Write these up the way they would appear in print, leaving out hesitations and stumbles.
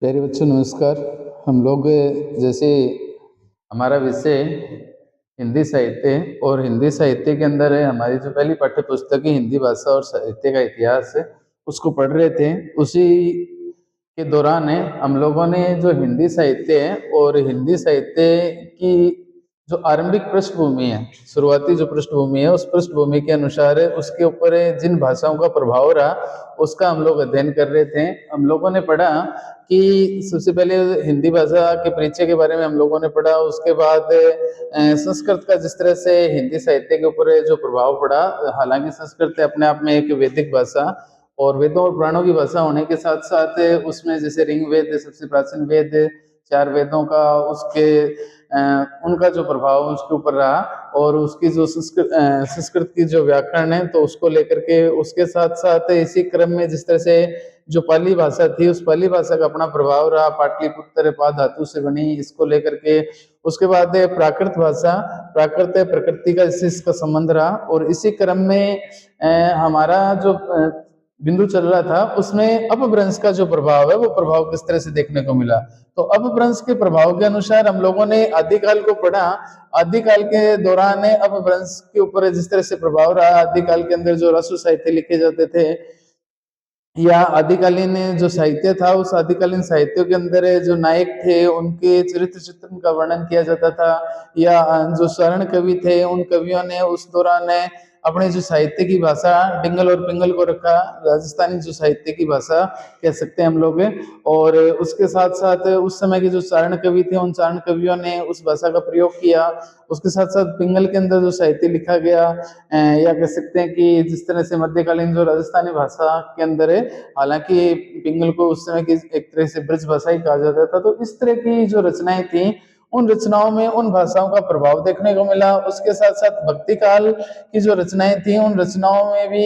प्यारे बच्चों नमस्कार। हम लोग जैसे हमारा विषय हिंदी साहित्य है और हिंदी साहित्य के अंदर है हमारी जो पहली पाठ्य पुस्तक है हिंदी भाषा और साहित्य का इतिहास है, उसको पढ़ रहे थे। उसी के दौरान है हम लोगों ने जो हिंदी साहित्य है और हिंदी साहित्य की जो आरंभिक पृष्ठभूमि है, शुरुआती जो पृष्ठभूमि है, उस पृष्ठभूमि के अनुसार उसके ऊपर जिन भाषाओं का प्रभाव रहा उसका हम लोग अध्ययन कर रहे थे। हम लोगों ने पढ़ा कि सबसे पहले हिंदी भाषा के परिचय के बारे में हम लोगों ने पढ़ा। उसके बाद संस्कृत का जिस तरह से हिंदी साहित्य के ऊपर जो प्रभाव पड़ा, हालांकि संस्कृत अपने आप में एक वैदिक भाषा और वेदों और पुराणों की भाषा होने के साथ साथ उसमें जैसे ऋग्वेद सबसे प्राचीन वेद, चार वेदों का उसके उनका जो प्रभाव उसके ऊपर रहा और उसकी जो संस्कृत की जो व्याकरण है तो उसको लेकर के, उसके साथ साथ इसी क्रम में जिस तरह से जो पाली भाषा थी उस पाली भाषा का अपना प्रभाव रहा, पाटलिपुत्र पा धातु से बनी, इसको लेकर के। उसके बाद प्राकृत भाषा, प्राकृत प्रकृति का इससे इसका संबंध रहा और इसी क्रम में हमारा जो बिंदु चल रहा था उसमें अपभ्रंश का जो प्रभाव है वो प्रभाव किस तरह से देखने को मिला। तो अपभ्रंश के प्रभाव के अनुसार हम लोगों ने आदिकाल को पढ़ा। आदिकाल के दौरान अपभ्रंश के ऊपर जिस तरह से प्रभाव रहा, आदिकाल के अंदर जो रसु साहित्य लिखे जाते थे या आदिकालीन जो साहित्य था, उस आदिकालीन साहित्यों के अंदर जो नायक थे उनके चरित्र चित्रण का वर्णन किया जाता था, या जो शरण कवि थे उन कवियों ने उस दौरान अपने जो साहित्य की भाषा डिंगल और पिंगल को रखा, राजस्थानी जो साहित्य की भाषा कह सकते हैं हम लोग। और उसके साथ साथ उस समय के जो चारण कवि थे उन चारण कवियों ने उस भाषा का प्रयोग किया। उसके साथ साथ पिंगल के अंदर जो साहित्य लिखा गया, या कह सकते हैं कि जिस तरह से मध्यकालीन जो राजस्थानी भाषा के अंदर है, हालांकि पिंगल को उस समय की एक तरह से ब्रज भाषा ही कहा जाता था, तो इस तरह की जो रचनाएं थी उन रचनाओं में उन भाषाओं का प्रभाव देखने को मिला। उसके साथ साथ भक्ति काल की जो रचनाएं थी उन रचनाओं में भी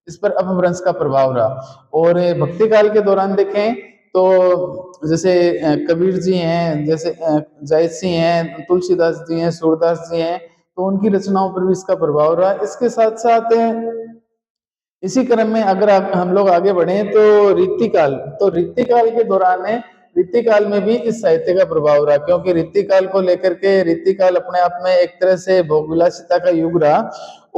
इस पर अपभ्रंश का प्रभाव रहा। और भक्ति काल के दौरान देखें तो जैसे कबीर जी हैं, जैसे जायत सिंह हैं, तुलसीदास जी हैं, सूरदास जी हैं, तो उनकी रचनाओं पर भी इसका प्रभाव रहा। इसके साथ साथ इसी क्रम में अगर हम लोग आगे बढ़े तो रीतिकाल, तो रीतिकाल के दौरान रीतिकाल में भी इस साहित्य का प्रभाव रहा, क्योंकि रीतिकाल को लेकर के रीतिकाल अपने आप में एक तरह से भोग विलासिता का युग रहा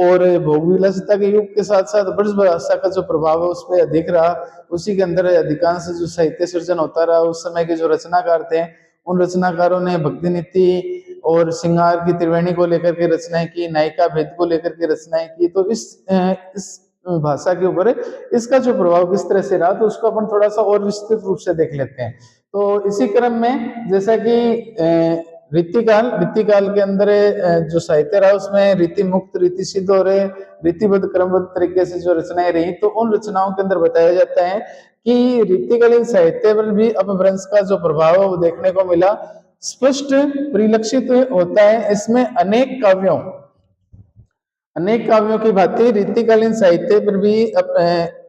और भोग विलासिता के युग के साथ साथ ब्रज भाषा का जो प्रभाव है उस पर अधिक रहा। उसी के अंदर अधिकांश जो साहित्य सृजन होता रहा। उस समय के जो रचनाकार थे उन रचनाकारों ने भक्ति नीति और श्रृंगार की त्रिवेणी को लेकर के रचनाएं की, नायिका भेद को लेकर के रचनाएं की। तो इस भाषा के ऊपर इसका जो प्रभाव किस तरह से रहा, तो उसको अपन थोड़ा सा और विस्तृत रूप से देख लेते हैं। तो इसी क्रम में जैसा कि रीतिकाल के अंदर जो साहित्य रहा उसमें रीति मुक्त, रीति सिद्ध और रीतिबद्ध क्रमबद्ध तरीके से जो रचनाएं रही, तो उन रचनाओं के अंदर बताया जाता है कि रीतिकालीन साहित्य पर भी अपभ्रंश का जो प्रभाव है वो देखने को मिला, स्पष्ट परिलक्षित होता है। इसमें अनेक काव्यों की भांति रीतिकालीन साहित्य पर भी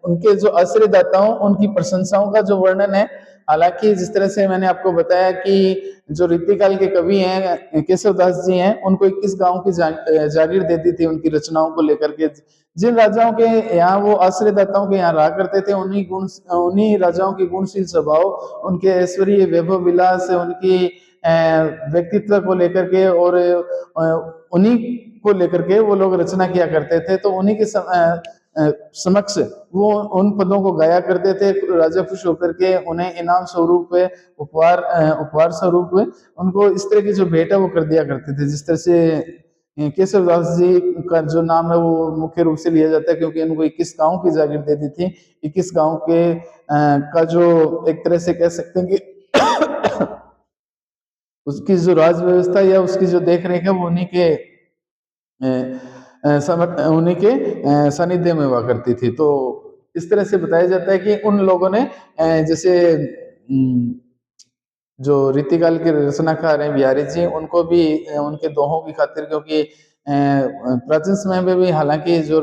उनके जो आश्रयदाताओं उनकी प्रशंसाओं का जो वर्णन है। हालांकि जिस तरह से मैंने आपको बताया कि जो रीतिकाल के कवि हैं केशव दास जी हैं, उनको 21 गांव की जागीर दे दी थी उनकी रचनाओं को लेकर के। जिन राजाओं के यहाँ वो आश्रयदाताओं के यहाँ रहा करते थे, उन्हीं राजाओं की गुणशील स्वभाव, उनके ऐश्वर्य वैभव विलास, उनकी व्यक्तित्व को लेकर के और उन्हीं को लेकर के वो लोग रचना किया करते थे। तो उन्हीं के समक्ष वो उन पदों को गाया करते थे। राजा खुश होकर के उन्हें इनाम स्वरूप, उपहार स्वरूप उनको इस तरह की जो भेंट है वो कर दिया करते थे। जिस तरह से केशव दास जी का जो नाम है वो मुख्य रूप से लिया जाता है क्योंकि उनको 21 गांव की जागीर दे दी थी। 21 गांव के का जो एक तरह से कह सकते हैं कि उसकी जो राज व्यवस्था या उसकी जो देख रेख है वो उन्हीं के सानिध्य में हुआ करती थी। तो इस तरह से बताया जाता है कि उन लोगों ने जैसे जो रीतिकाल के रचनाकार हैं बिहारी जी, उनको भी उनके दोहों की खातिर, क्योंकि प्राचीन समय में भी हालांकि जो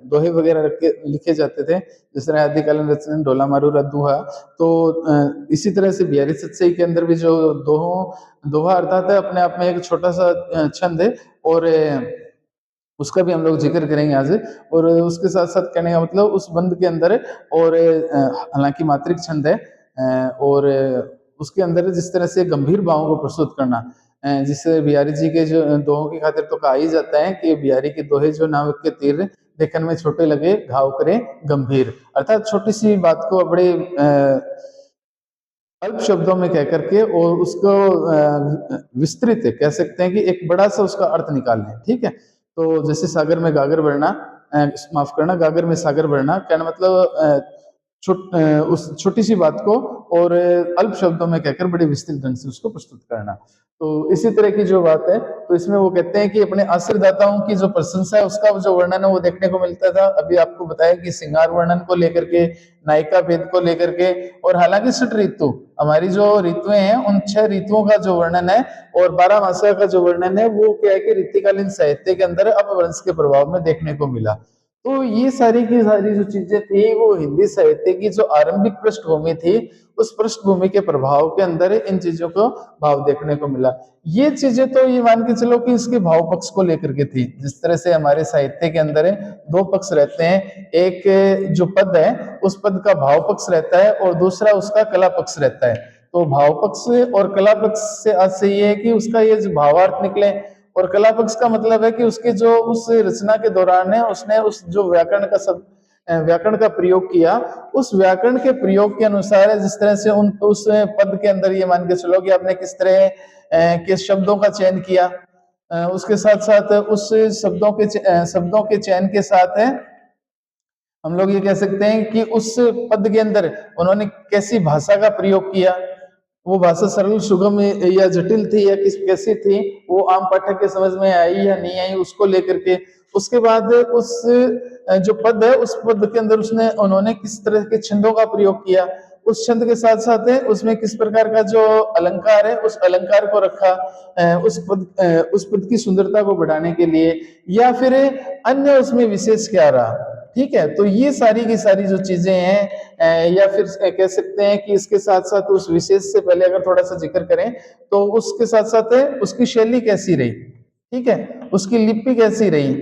दोहे वगैरह लिखे जाते थे, जिस तरह आदिकालीन रचना ढोला मारूरा दुहा, तो इसी तरह से बिहारी सतसई के अंदर भी जो दोहा अर्थात है अपने आप में एक छोटा सा छंद है और उसका भी हम लोग जिक्र करेंगे आज। और उसके साथ साथ कहने का मतलब उस बंद के अंदर और हालांकि मात्रिक छंद है, और उसके अंदर जिस तरह से गंभीर भावों को प्रस्तुत करना, जिससे बिहारी जी के जो दोहों की खातिर तो कहा ही जाता है कि बिहारी के दोहे जो नाविक के तीर, देखने में छोटे लगे घाव करे गंभीर। अर्थात छोटी सी बात को बड़े अल्प शब्दों में कह करके और उसको विस्तृत कह सकते हैं कि एक बड़ा सा उसका अर्थ निकाल लें। ठीक है, तो जैसे सागर में गागर बढ़ना, माफ करना, गागर में सागर बढ़ना, कहना मतलब उस छोटी सी बात को और अल्प शब्दों में कहकर बड़े विस्तृत ढंग से उसको प्रस्तुत करना। तो इसी तरह की जो बात है, तो इसमें वो कहते हैं कि अपने आश्रयदाताओं की जो प्रशंसा है उसका जो वर्णन है वो देखने को मिलता था। अभी आपको बताया कि श्रृंगार वर्णन को लेकर के, नायिका भेद को लेकर के, और हालांकि षट ऋतु, हमारी जो ऋतुएं हैं उन 6 ऋतुओं का जो वर्णन है और 12 मासा का जो वर्णन है वो क्या है कि ऋतुकालीन साहित्य के अंदर अपभ्रंश के प्रभाव में देखने को मिला। तो ये सारी की सारी जो चीजें थी वो हिंदी साहित्य की जो आरंभिक पृष्ठभूमि थी, उस पृष्ठभूमि के प्रभाव के अंदर इन चीजों को भाव देखने को मिला। ये चीजें तो ये मान के चलो कि इसके भाव पक्ष को लेकर के थी। जिस तरह से हमारे साहित्य के अंदर है, 2 पक्ष रहते हैं, एक जो पद है उस पद का भाव पक्ष रहता है और दूसरा उसका कला पक्ष रहता है। तो भाव पक्ष और कला पक्ष से आज से ये है कि उसका ये जो भावार्थ निकले, और कला पक्ष का मतलब है कि उसके जो उस रचना के दौरान है उसने उस जो व्याकरण का प्रयोग किया, उस व्याकरण के प्रयोग के अनुसार जिस तरह से उन उस पद के अंदर ये मान के चलो कि आपने किस तरह के शब्दों का चयन किया, उसके साथ साथ उस शब्दों के चयन के साथ है हम लोग ये कह सकते हैं कि उस पद के अंदर उन्होंने कैसी भाषा का प्रयोग किया, वो भाषा सरल सुगम या जटिल थी या किस कैसी थी, वो आम पाठक के समझ में आई या नहीं आई, उसको लेकर के। उसके बाद उस जो पद है उस पद के अंदर उन्होंने किस तरह के छंदों का प्रयोग किया, उस छंद के साथ साथ है उसमें किस प्रकार का जो अलंकार है उस अलंकार को रखा, उस पद की सुंदरता को बढ़ाने के लिए, या फिर अन्य उसमें विशेष क्या रहा। ठीक है, तो ये सारी की सारी जो चीजें हैं, या फिर कह सकते हैं कि इसके साथ साथ उस विशेष से पहले अगर थोड़ा सा जिक्र करें तो उसके साथ साथ है उसकी शैली कैसी रही, ठीक है, उसकी लिपि कैसी रही,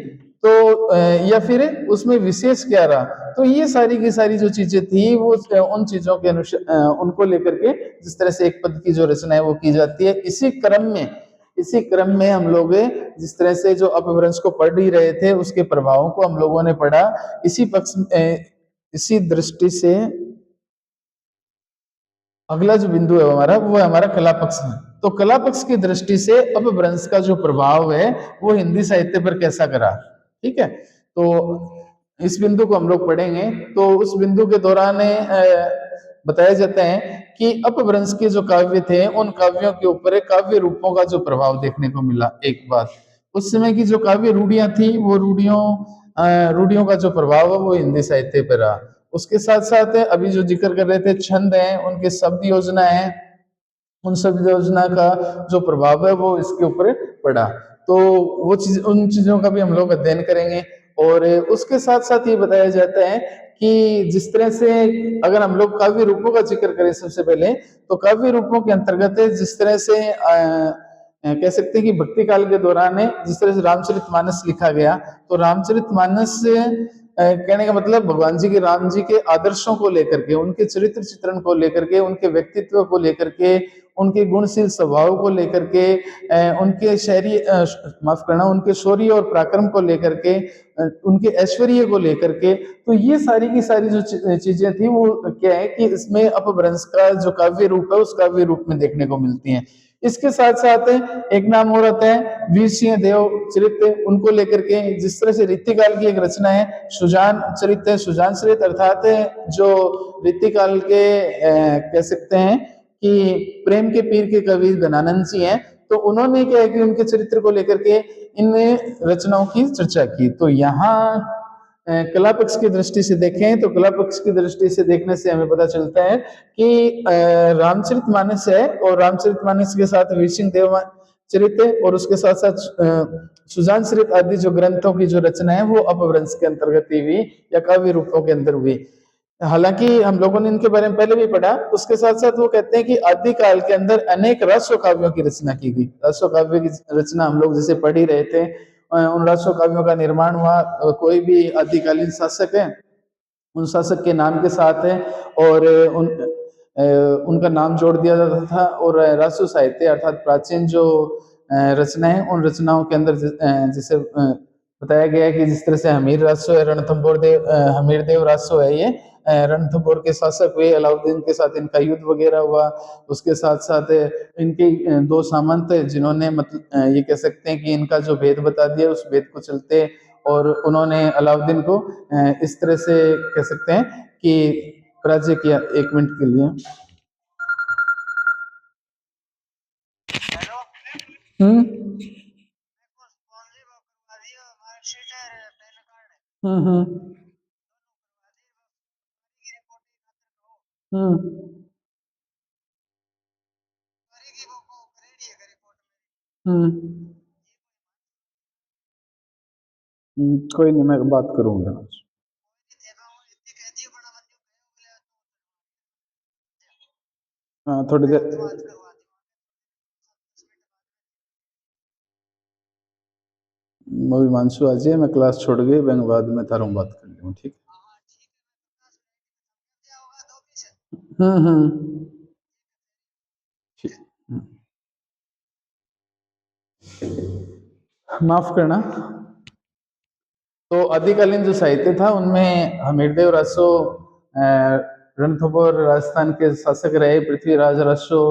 तो या फिर उसमें विशेष क्या रहा। तो ये सारी की सारी जो चीजें थी वो उन चीजों के अनुसार उनको लेकर के जिस तरह से एक पद की जो रचना है वो की जाती है। इसी क्रम में हम लोग जिस तरह से जो अपभ्रंश को पढ़ ही रहे थे उसके प्रभावों को हम लोगों ने पढ़ा। इसी दृष्टि से अगला जो बिंदु है हमारा वो है हमारा कला पक्ष में। तो कला पक्ष की दृष्टि से अपभ्रंश का जो प्रभाव है वो हिंदी साहित्य पर कैसा करा। ठीक है, तो इस बिंदु को हम लोग पढ़ेंगे। तो उस बिंदु के दौरान बताया जाता है कि अपभ्रंश के जो काव्य थे उन काव्यों के ऊपर काव्य रूपों का जो प्रभाव देखने को मिला। एक बात, उस समय की जो काव्य रूढ़ियां थी वो रूढ़ियों का जो प्रभाव है वो हिंदी साहित्य पर रहा। उसके साथ साथ अभी जो जिक्र कर रहे थे छंद हैं, उनके शब्द योजना है, उन शब्द योजना का जो प्रभाव है वो इसके ऊपर पड़ा। तो वो चीज उन चीजों का भी हम लोग अध्ययन करेंगे। और उसके साथ साथ ये बताया जाता है कि जिस तरह से अगर हम लोग काव्य रूपों का जिक्र करें सबसे पहले, तो काव्य रूपों के अंतर्गत जिस तरह से कह सकते हैं कि भक्ति काल के दौरान जिस तरह से रामचरितमानस लिखा गया, तो रामचरितमानस कहने का मतलब भगवान जी के, राम जी के आदर्शों को लेकर के, उनके चरित्र चित्रण को लेकर के, उनके व्यक्तित्व को लेकर के, उनके गुणशील स्वभाव को लेकर के, उनके माफ करना, उनके शौर्य और पराक्रम को लेकर के, उनके ऐश्वर्य को लेकर के। तो ये सारी की सारी जो चीजें थी वो क्या है कि इसमें अपभ्रंश का जो काव्य रूप है उस काव्य रूप में देखने को मिलती हैं। इसके साथ साथ एक नाम और आता है वीर सिंह देव चरित्र, उनको लेकर के जिस तरह से रीतिकाल की एक रचना है सुजान चरित्र, सुजान चरित्र, अर्थात जो रीतिकाल के कह सकते हैं कि प्रेम के पीर के कवि गणानंद जी हैं, तो उन्होंने क्या है कि उनके चरित्र को लेकर के इन रचनाओं की चर्चा की। तो यहाँ कला पक्ष की दृष्टि से देखें तो कला पक्ष की दृष्टि से देखने से हमें पता चलता है कि रामचरितमानस है और रामचरितमानस के साथ वीर सिंह देव चरित्र और उसके साथ साथ सुजान चरित्र आदि जो ग्रंथों की जो रचना है वो अपभ्रंश के अंतर्गत हुई या काव्य रूपों के अंदर हुई। हालांकि हम लोगों ने इनके बारे में पहले भी पढ़ा। उसके साथ साथ वो कहते हैं कि आदि काल के अंदर अनेक राष्ट्र काव्यों की रचना की गई। राष्ट्र काव्य की रचना हम लोग जैसे पढ़ ही रहे थे, उन राष्ट्र काव्यों का निर्माण हुआ। कोई भी आदिकालीन शासक है उन शासक के नाम के साथ है और उन उनका नाम जोड़ दिया जाता था, और रासो साहित्य अर्थात प्राचीन जो रचनाएं, उन रचनाओं के अंदर जैसे बताया गया है कि जिस तरह से हमीर रासो है, हमीर देव रासो है, ये रणथंभौर के शासक हुए, अलाउद्दीन के साथ इनका युद्ध वगैरह हुआ। उसके साथ साथ इनके दो सामंत जिन्होंने मतलब ये कह सकते हैं कि इनका जो भेद बता दिया, उस भेद को चलते और उन्होंने अलाउद्दीन को इस तरह से कह सकते हैं कि पराजय किया। एक मिनट के लिए। हम्म हम्म हम्म हम्म कोई नहीं, मैं बात करूंगा। हाँ, थोड़ी देर। मानसू आ जाइए, मैं क्लास छोड़ गई, मैं बाद में थारूँ बात कर लूँ, ठीक है। ठीक। माफ करना। तो आदिकालीन जो साहित्य था उनमें हमीरदेव रासो रणथंभौर राजस्थान के शासक रहे, पृथ्वीराज रासो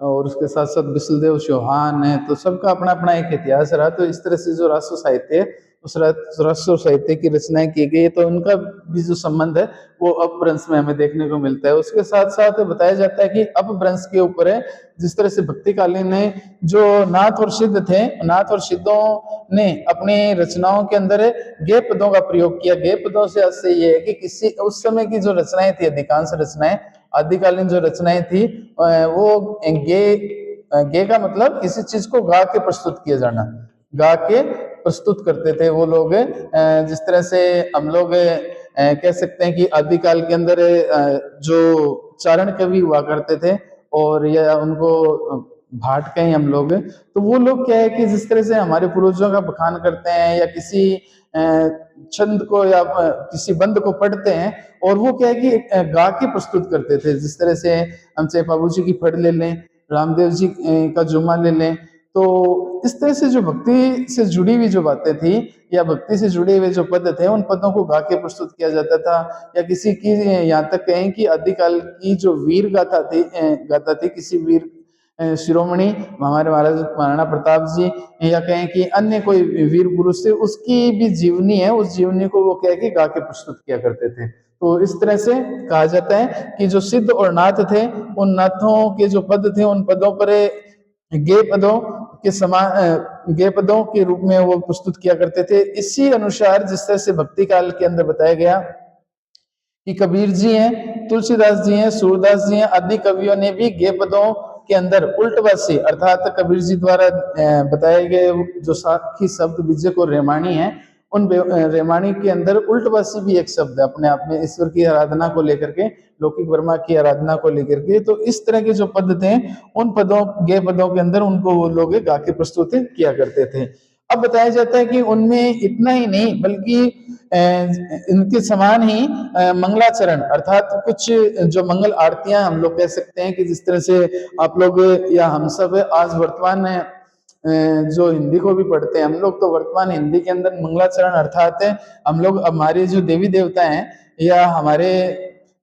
और उसके साथ साथ बिसलदेव चौहान है, तो सबका अपना अपना एक इतिहास रहा। तो इस तरह से जो रासो साहित्य है, उस रासो साहित्य की रचनाएं की गई है, तो उनका भी जो संबंध है वो अपभ्रंश में हमें देखने को मिलता है। उसके साथ साथ बताया जाता है कि अपभ्रंश के ऊपर है, जिस तरह से भक्तिकालीन में जो नाथ और सिद्ध थे, नाथ और सिद्धों ने अपनी रचनाओं के अंदर गे पदों का प्रयोग किया। गे पदों से अर्थ ये है कि किसी उस समय की जो रचनाएं थी, अधिकांश रचनाएं, आदिकालीन जो रचनाएं थी, वो गे का मतलब किसी चीज को गा के प्रस्तुत किया जाना, गा के प्रस्तुत करते थे वो लोग। जिस तरह से हम लोग कह सकते हैं कि आदिकाल के अंदर जो चारण कवि हुआ करते थे, और या उनको भाट कहें हम लोग, तो वो लोग क्या है कि जिस तरह से हमारे पूर्वजों का बखान करते हैं या किसी छंद को या किसी बंद को पढ़ते हैं, और वो क्या है कि गा के प्रस्तुत करते थे। जिस तरह से हम चाहे बाबू जी की फड़ ले लें, रामदेव जी का जुम्मा ले लें, तो इस तरह से जो भक्ति से जुड़ी हुई जो बातें थी या भक्ति से जुड़े हुए जो पद थे, उन पदों को गा के प्रस्तुत किया जाता था। या किसी की यहाँ तक कहें कि आदिकाल की जो वीर गाथा थी किसी वीर शिरोमणि हमारे महाराज महाराणा प्रताप जी, या कहें कि अन्य कोई वीर पुरुष थे, उसकी भी जीवनी है, उस जीवनी को वो क्या है कि गा के प्रस्तुत किया करते थे। तो इस तरह से कहा जाता है कि जो सिद्ध और नाथ थे, उन नाथों के जो पद थे, उन पदों पर गे पदों के समान, गे पदों के रूप में वो प्रस्तुत किया करते थे। इसी अनुसार जिस तरह से भक्ति काल के अंदर बताया गया कि कबीर जी हैं, तुलसीदास जी हैं, सूरदास जी हैं, आदि कवियों ने भी गे पदों के अंदर उल्टवासी अर्थात कबीर जी द्वारा बताए गए जो साखी शब्द विजय को रेमाणी है, उन रेमाणी के अंदर उल्टवासी भी एक शब्द है, अपने आप में ईश्वर की आराधना को लेकर के, लौकिक वर्मा की आराधना को लेकर के। तो इस तरह के जो पद थे, उन पदों गे पदों के अंदर उनको वो लोग गा के प्रस्तुत किया करते थे। अब बताया जाता है कि उनमें इतना ही नहीं बल्कि इनके समान ही मंगलाचरण अर्थात कुछ जो मंगल आरतियां हम लोग कह सकते हैं कि जिस तरह से आप लोग या हम सब आज वर्तमान जो हिंदी को भी पढ़ते हैं, हम लोग तो वर्तमान हिंदी के अंदर मंगलाचरण अर्थात हम लोग हमारे जो देवी देवता हैं या हमारे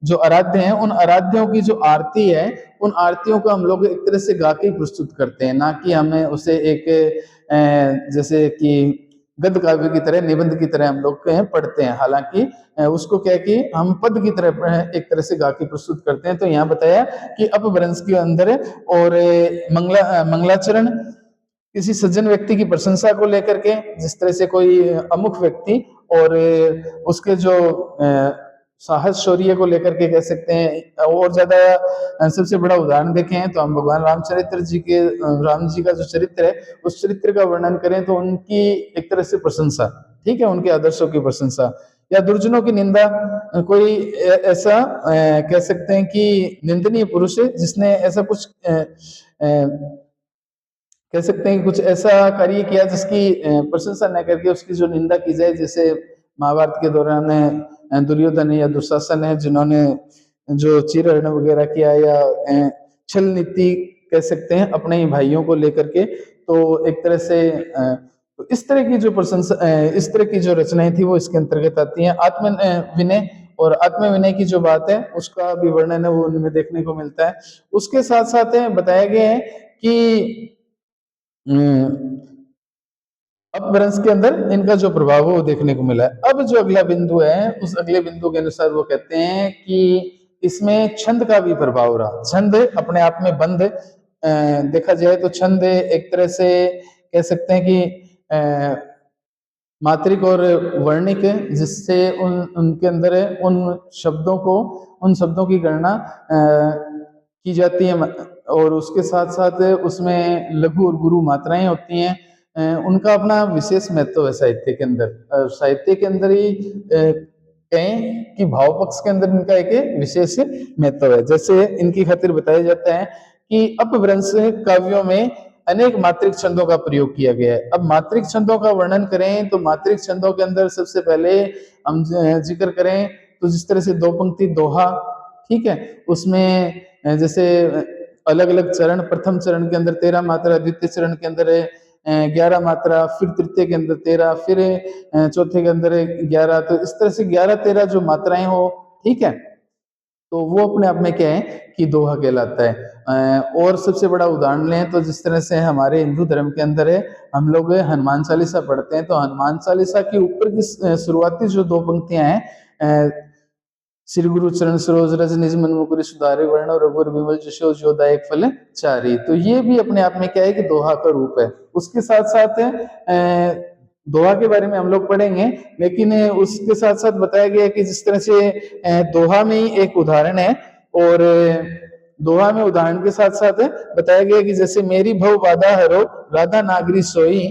जो आराध्य हैं, उन आराध्यों की जो आरती है, उन आरतियों को हम लोग एक तरह से गा के प्रस्तुत करते हैं, ना कि हमें उसे एक जैसे कि गद्य काव्य की तरह, निबंध की तरह हम लोग पढ़ते हैं। हालांकि उसको क्या है कि हम पद की तरह एक तरह से गा के प्रस्तुत करते हैं। तो यहाँ बताया कि अपभ्रंश के अंदर और मंगलाचरण किसी सज्जन व्यक्ति की प्रशंसा को लेकर के, जिस तरह से कोई अमुख व्यक्ति और उसके जो साहस शौर्य को लेकर के कह सकते हैं। और ज्यादा सबसे बड़ा उदाहरण देखें तो हम भगवान रामचरित्र जी के राम जी का जो चरित्र है, उस चरित्र का वर्णन करें तो उनकी एक तरह से प्रशंसा, ठीक है, उनके आदर्शों की प्रशंसा या दुर्जनों की निंदा। कोई ऐसा कह सकते हैं कि निंदनीय पुरुष है जिसने ऐसा कुछ कह सकते हैं कि कुछ ऐसा कार्य किया जिसकी प्रशंसा न करके उसकी जो निंदा की जाए। जैसे महाभारत के दौरान दुर्योधन या दुशासन है जिन्होंने जो चिरहरण वगैरह किया या छल नीति कह सकते हैं अपने ही भाइयों को लेकर के। तो एक तरह से तो इस तरह की जो प्रशंसा इस तरह की जो रचनाएं थी वो इसके अंतर्गत आती हैं। आत्म विनय और आत्म विनय की जो बात है उसका भी वर्णन है वो उनमें देखने को मिलता है। उसके साथ साथ बताया गया है कि अपभ्रंश के अंदर इनका जो प्रभाव है वो देखने को मिला है। अब जो अगला बिंदु है उस अगले बिंदु के अनुसार वो कहते हैं कि इसमें छंद का भी प्रभाव रहा। छंद अपने आप में बंद देखा जाए तो छंद एक तरह से कह सकते हैं कि मात्रिक और वर्णिक है, जिससे उन उनके अंदर उन शब्दों को उन शब्दों की गणना की जाती है और उसके साथ साथ उसमें लघु और गुरु मात्राएं होती हैं। उनका अपना विशेष महत्व है साहित्य के अंदर। साहित्य के अंदर ही कहें कि भाव पक्ष के अंदर इनका एक विशेष महत्व है। जैसे इनकी खातिर बताया जाता है कि अपभ्रंश काव्यों में अनेक मात्रिक छंदों का प्रयोग किया गया है। अब मात्रिक छंदों का वर्णन करें तो मात्रिक छंदों के अंदर सबसे पहले हम जिक्र करें तो जिस तरह से दो पंक्ति दोहा, ठीक है, उसमें जैसे अलग अलग चरण, प्रथम चरण के अंदर 13 मात्रा, द्वितीय चरण के अंदर 11 मात्रा, फिर तृतीय के अंदर 13, फिर चौथे के अंदर 11। तो इस तरह से 11-13 जो मात्राएं हो, ठीक है, तो वो अपने आप में क्या है कि दोहा कहलाता है। और सबसे बड़ा उदाहरण लें तो जिस तरह से हमारे हिंदू धर्म के अंदर है, हम लोग हनुमान चालीसा पढ़ते हैं, तो हनुमान चालीसा के ऊपर की शुरुआती जो दो पंक्तियां हैं, श्री गुरु चरण सरोज रज निज मन मुकुर सुधारे वर्ण रघुवर विमल जशो जो दायक फल चारी। तो ये भी अपने आप में क्या है कि दोहा का रूप है। उसके साथ साथ दोहा के बारे में हम लोग पढ़ेंगे, लेकिन उसके साथ साथ बताया गया कि जिस तरह से दोहा में ही एक उदाहरण है और दोहा में उदाहरण के साथ साथ बताया गया कि जैसे मेरी भव बाधा हरो राधा नागरी सोई,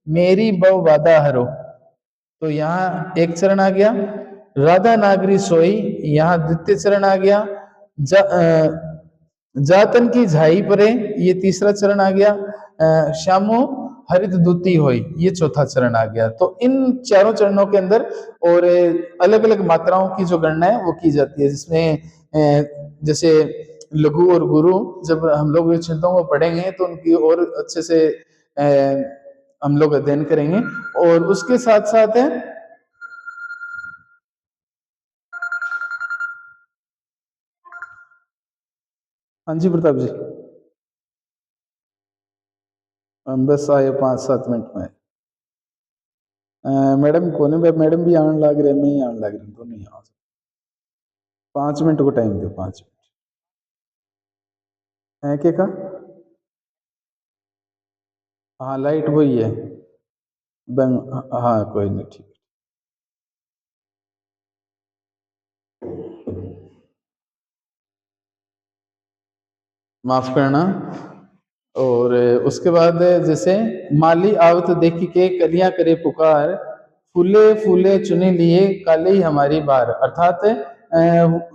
मेरी भव बाधा हरो, तो यहाँ एक चरण आ गया। राधा नागरी सोई, यहाँ द्वितीय चरण आ गया। जातन की झाई परे, ये तीसरा चरण आ गया। श्यामो हरित दूती होई, ये चौथा चरण आ गया। तो इन चारों चरणों के अंदर और अलग अलग मात्राओं की जो गणना है वो की जाती है, जिसमें जैसे लघु और गुरु जब हम लोग छंदों को पढ़ेंगे तो उनकी और अच्छे से हम लोग अध्ययन करेंगे। और उसके साथ साथ है, हाँ जी प्रताप जी, हम बस आए 5-7 मिनट में। मैडम को नहीं, मैडम भी आने लग रहे, मैं ही आने लग रही, दोनों ही आ 5 मिनट को टाइम दो, 5 मिनट है क्या का। हाँ लाइट वही है, हाँ कोई नहीं, ठीक। माफ करना। और उसके बाद जैसे माली आवत देखी के कलियां करे पुकार, फूले फूले चुने लिए काले ही हमारी बार। अर्थात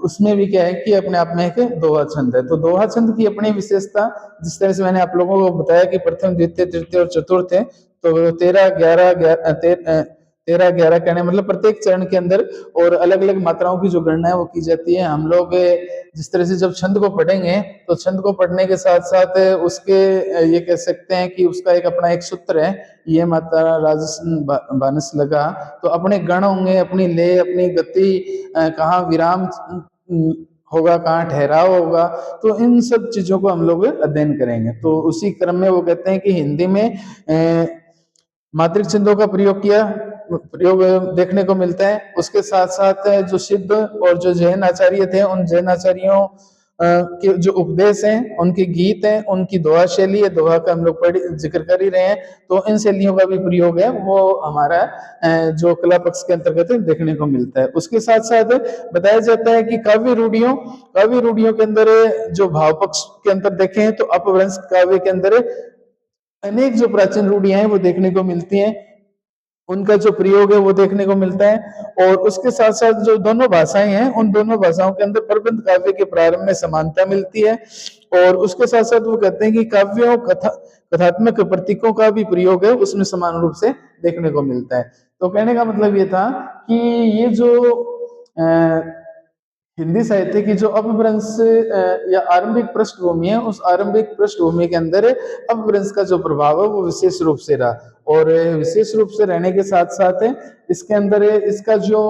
उसमें भी क्या है कि अपने आप में एक दोहा छंद है। तो दोहा छंद की अपनी विशेषता, जिस तरह से मैंने आप लोगों को बताया कि प्रथम द्वितीय तृतीय और चतुर्थ है, तो 13-11 कहने मतलब प्रत्येक चरण के अंदर और अलग अलग मात्राओं की जो गणना है वो की जाती है। हम लोग जिस तरह से जब छंद को पढ़ेंगे तो छंद को पढ़ने के साथ साथ उसके ये कह सकते हैं कि उसका एक अपना एक सूत्र है, ये मात्रा राजस्थान बानस लगा, तो अपने गण होंगे, अपनी ले, अपनी गति, कहाँ विराम होगा, कहाँ ठहराव होगा, तो इन सब चीजों को हम लोग अध्ययन करेंगे। तो उसी क्रम में वो कहते हैं कि हिंदी में मात्रिक छंदों का प्रयोग देखने को मिलता है। उसके साथ साथ जो सिद्ध और जो जैन आचार्य थे, उन जैन आचार्यों के जो उपदेश हैं, उनके गीत हैं, उनकी दोहा शैली है, दोहा का हम लोग जिक्र कर ही रहे हैं, तो इन शैलियों का भी प्रयोग है वो हमारा जो कला पक्ष के अंतर्गत देखने को मिलता है। उसके साथ साथ बताया जाता है कि काव्य रूढ़ियों के अंदर जो भाव पक्ष के अंदर देखें तो अपभ्रंश काव्य के अंदर अनेक जो प्राचीन रूढ़ियां हैं वो देखने को मिलती हैं, उनका जो प्रयोग है वो देखने को मिलता है। और उसके साथ साथ जो दोनों भाषाएं हैं, उन दोनों भाषाओं के अंदर प्रबंध काव्य के प्रारंभ में समानता मिलती है। और उसके साथ साथ वो कहते हैं कि काव्यों कथात्मक प्रतीकों का भी प्रयोग है उसमें समान रूप से देखने को मिलता है। तो कहने का मतलब ये था कि ये जो हिंदी साहित्य की जो अपभ्रंश या आरंभिक पृष्ठभूमि है, उस आरंभिक पृष्ठभूमि के अंदर अपभ्रंश का जो प्रभाव है वो विशेष रूप से रहा, और विशेष रूप से रहने के साथ साथ इसके अंदर इसका जो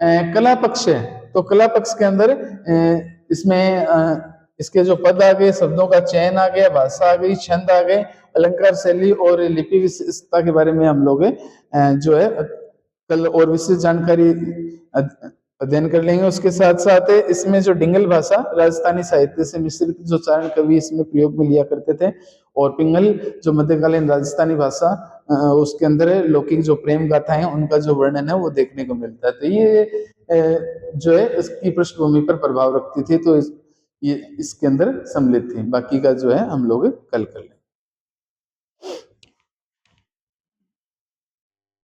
कला पक्ष है, तो कला पक्ष के अंदर इसमें इसके जो पद आ गए, शब्दों का चयन आ गया, भाषा आ गई, छंद आ गए, अलंकार शैली और लिपि विशेषता के बारे में हम लोग जो है कल और विशेष जानकारी अध्ययन कर लेंगे। उसके साथ साथ इसमें जो डिंगल भाषा राजस्थानी साहित्य से मिश्रित जो चारण कवि इसमें प्रयोग में लिया करते थे, और पिंगल जो मध्यकालीन राजस्थानी भाषा उसके अंदर लौकिक जो प्रेम गाथा है उनका जो वर्णन है वो देखने को मिलता है। तो ये जो है इसकी पृष्ठभूमि पर प्रभाव रखती थी, तो ये इसके अंदर सम्मिलित थी। बाकी का जो है हम लोग कल कर लेंगे।